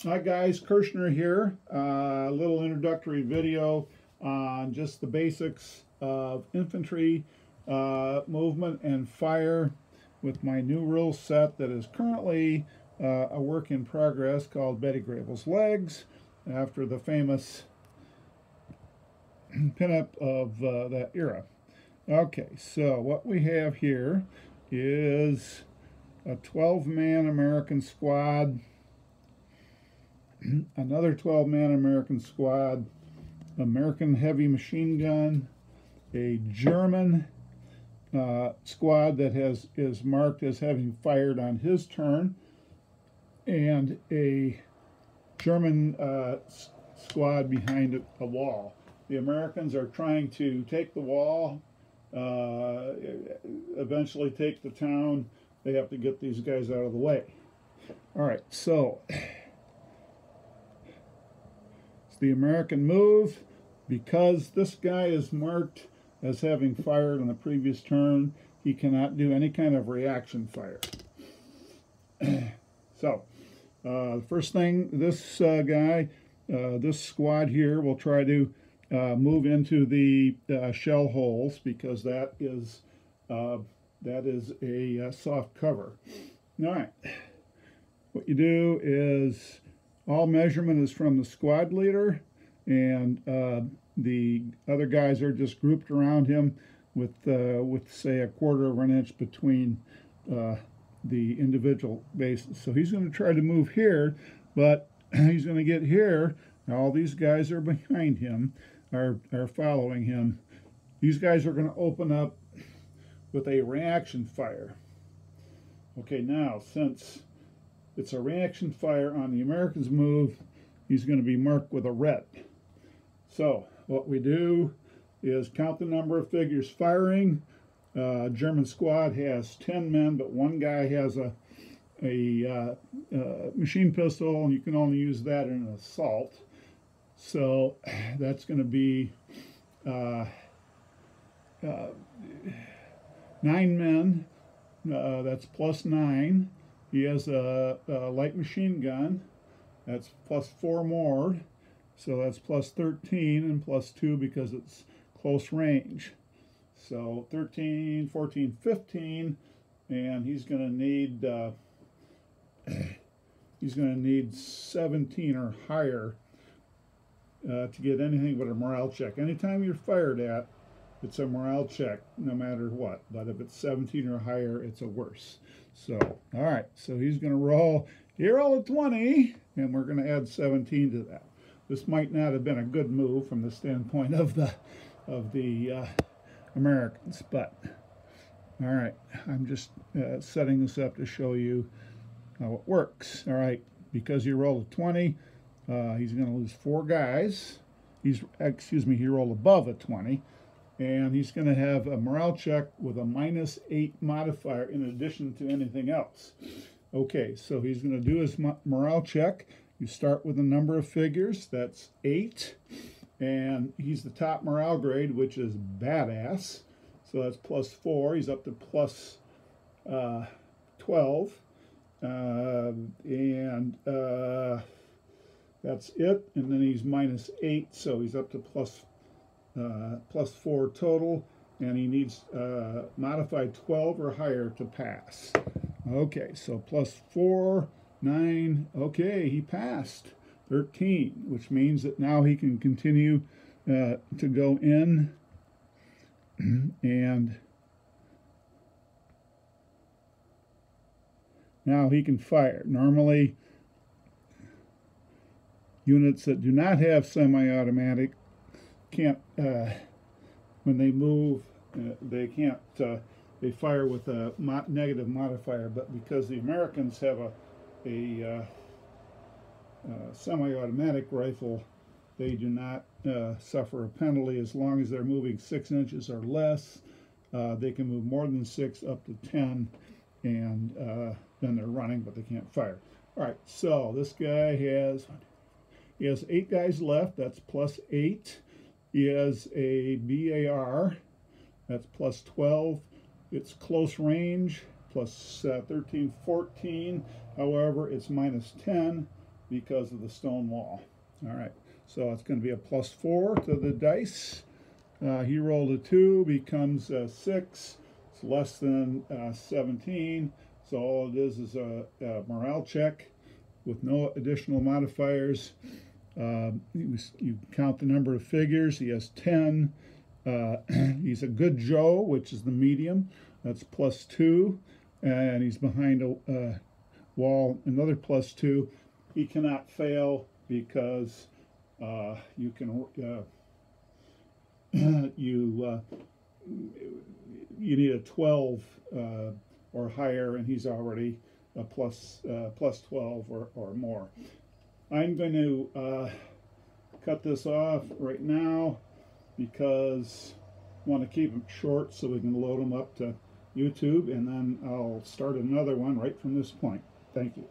Hi guys, Kirshner here. A little introductory video on just the basics of infantry movement and fire with my new rule set that is currently a work in progress called Betty Grable's Legs, after the famous pinup of that era. Okay, so what we have here is a 12-man American squad, another 12-man American squad, American heavy machine gun, a German squad that is marked as having fired on his turn, and a German squad behind a wall. The Americans are trying to take the wall, eventually take the town. They have to get these guys out of the way. All right, so it's the American move. Because this guy is marked as having fired on the previous turn, he cannot do any kind of reaction fire. So, the first thing, this guy, this squad here will try to move into the shell holes, because that is a soft cover. All right. What you do is all measurement is from the squad leader, and the other guys are just grouped around him with say 1/4 of an inch between the individual bases. So he's going to try to move here, but he's going to get here. All these guys are behind him, are following him. These guys are going to open up with a reaction fire. Okay, now since it's a reaction fire on the Americans' move, he's going to be marked with a red. So what we do is count the number of figures firing. German squad has 10 men, but one guy has a machine pistol, and you can only use that in an assault. So that's going to be 9 men. That's +9. He has a light machine gun. That's +4 more. So that's +13 and +2 because it's close range. So 13, 14, 15, and he's going to need 17 or higher to get anything but a morale check. Anytime you're fired at, it's a morale check, no matter what. But if it's 17 or higher, it's a worse. So, all right. So he's going to roll. He rolled a 20, and we're going to add 17 to that. This might not have been a good move from the standpoint of the Americans, but all right. I'm just setting this up to show you how it works. All right. Because he rolled a 20, he's going to lose 4 guys. He rolled above a 20. And he's going to have a morale check with a -8 modifier in addition to anything else. Okay, so he's going to do his morale check. You start with a number of figures. That's 8. And he's the top morale grade, which is badass. So that's +4. He's up to +12. That's it. And then he's -8, so he's up to +4 total, and he needs modified 12 or higher to pass. Okay, so +4, 9. Okay, he passed. 13, which means that now he can continue to go in and now he can fire. Normally, units that do not have semi-automatic can't, when they move, they can't, they fire with a negative modifier, but because the Americans have a semi-automatic rifle, they do not suffer a penalty as long as they're moving 6 inches or less. They can move more than 6, up to 10, and then they're running, but they can't fire. All right, so this guy has 8 guys left. That's +8. He has a BAR. That's +12. It's close range, +13, 14. However, it's -10. because of the stone wall. All right, so it's going to be a +4 to the dice. He rolled a 2, becomes a 6. It's less than 17. So all it is a morale check with no additional modifiers. You count the number of figures. He has 10. He's a good Joe, which is the medium. That's +2. And he's behind a wall, another +2. He cannot fail because you can you need a 12 or higher, and he's already a +12 or more. I'm going to cut this off right now because I want to keep them short so we can load them up to YouTube, and then I'll start another one right from this point. Thank you.